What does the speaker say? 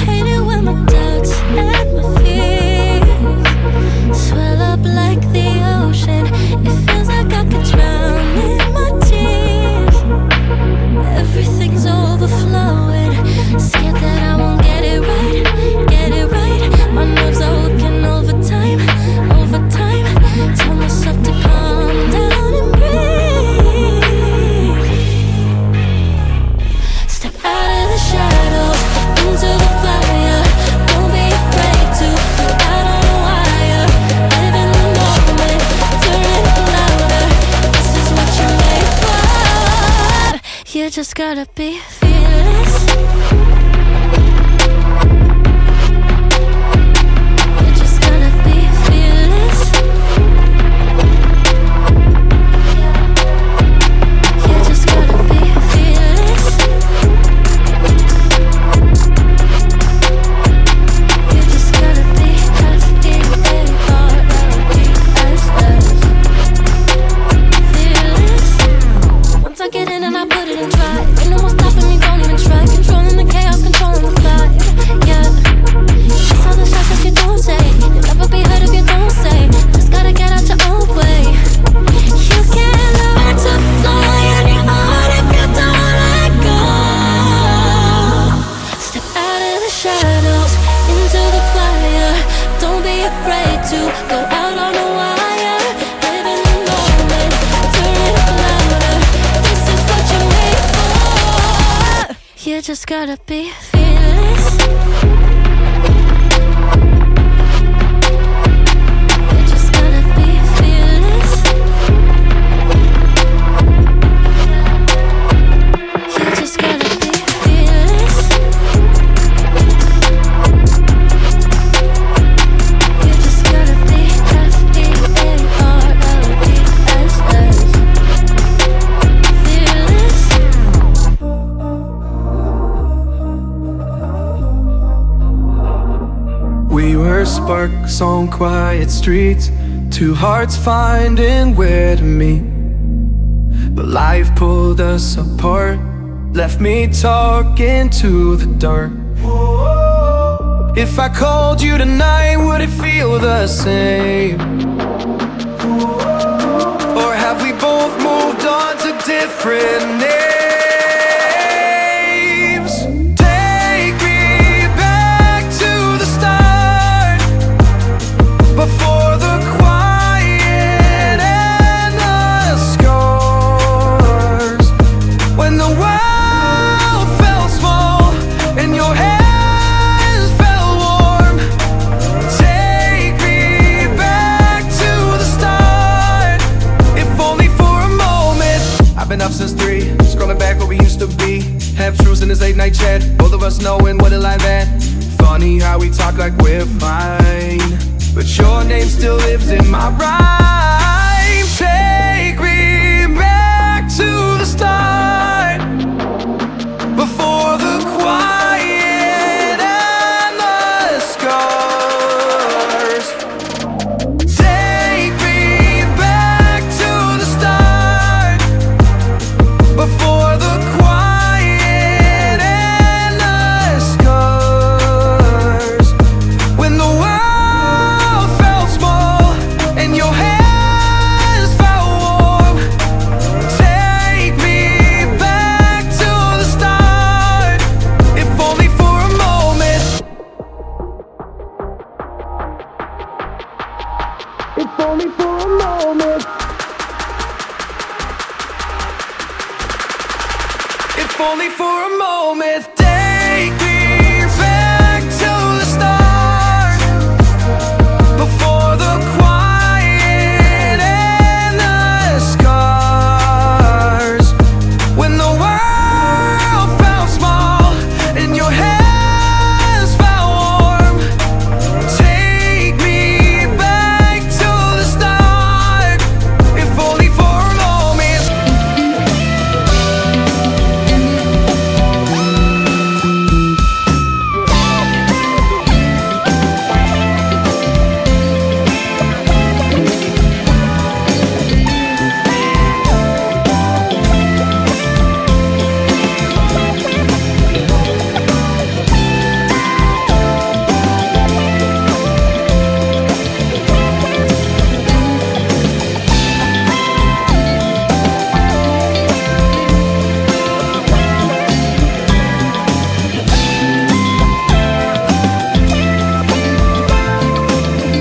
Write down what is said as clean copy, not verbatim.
Hate it when my doubts and my fears swell up like the ocean. It feels like I could drown in my tears. Everything's overflowing. Scared that I won't get it right, get it right. My nerves are working overtime, overtime. Tell myself to calm down and breathe. Step out of the shadows, into the fire. Don't be afraid to go out on a wire. Live in the moment, turn it up louder. This is what you're made for. You just gotta be fearless. You just gotta be fearless. You just gotta be fearless. You just gotta be fearless. Once I get in and I put it in drive, ain't no more stopping me, don't even try. Controlling the chaos, controlling the vibe. Yeah, that's all the shots if you don't say. You'll never be heard if you don't say. Just gotta get out your own way. You can't learn to fly on your own if you don't let go. Step out of the shadows, into the fire. Don't be afraid to go out on a wire. Live in the moment, turn it up louder. This is what you're made for. You just gotta be fearless. You just gotta be fearless. You just gotta be fearless. You just gotta be fearless. We were sparks on quiet streets, two hearts finding where to meet. But life pulled us apart, left me talking to the dark. If I called you tonight, would it feel the same? Or have we both moved on to different names? Take me back to the start, before the quiet and the scars. When the world felt small and your hands felt warm. Take me back to the start, if only for a moment. I've been up since 3, scrolling back where we used to be. Half truths in this late night chat, both of us knowing what it like that. Funny how we talk like we're fine, but your name still lives in my rhyme. Take me back to the start, before the quiet and the scars. Take me back to the start, before the quiet and the scars. When the world felt small and your hands felt warm. Take me back to the start, if only for a moment. If only for a moment. If only for a moment.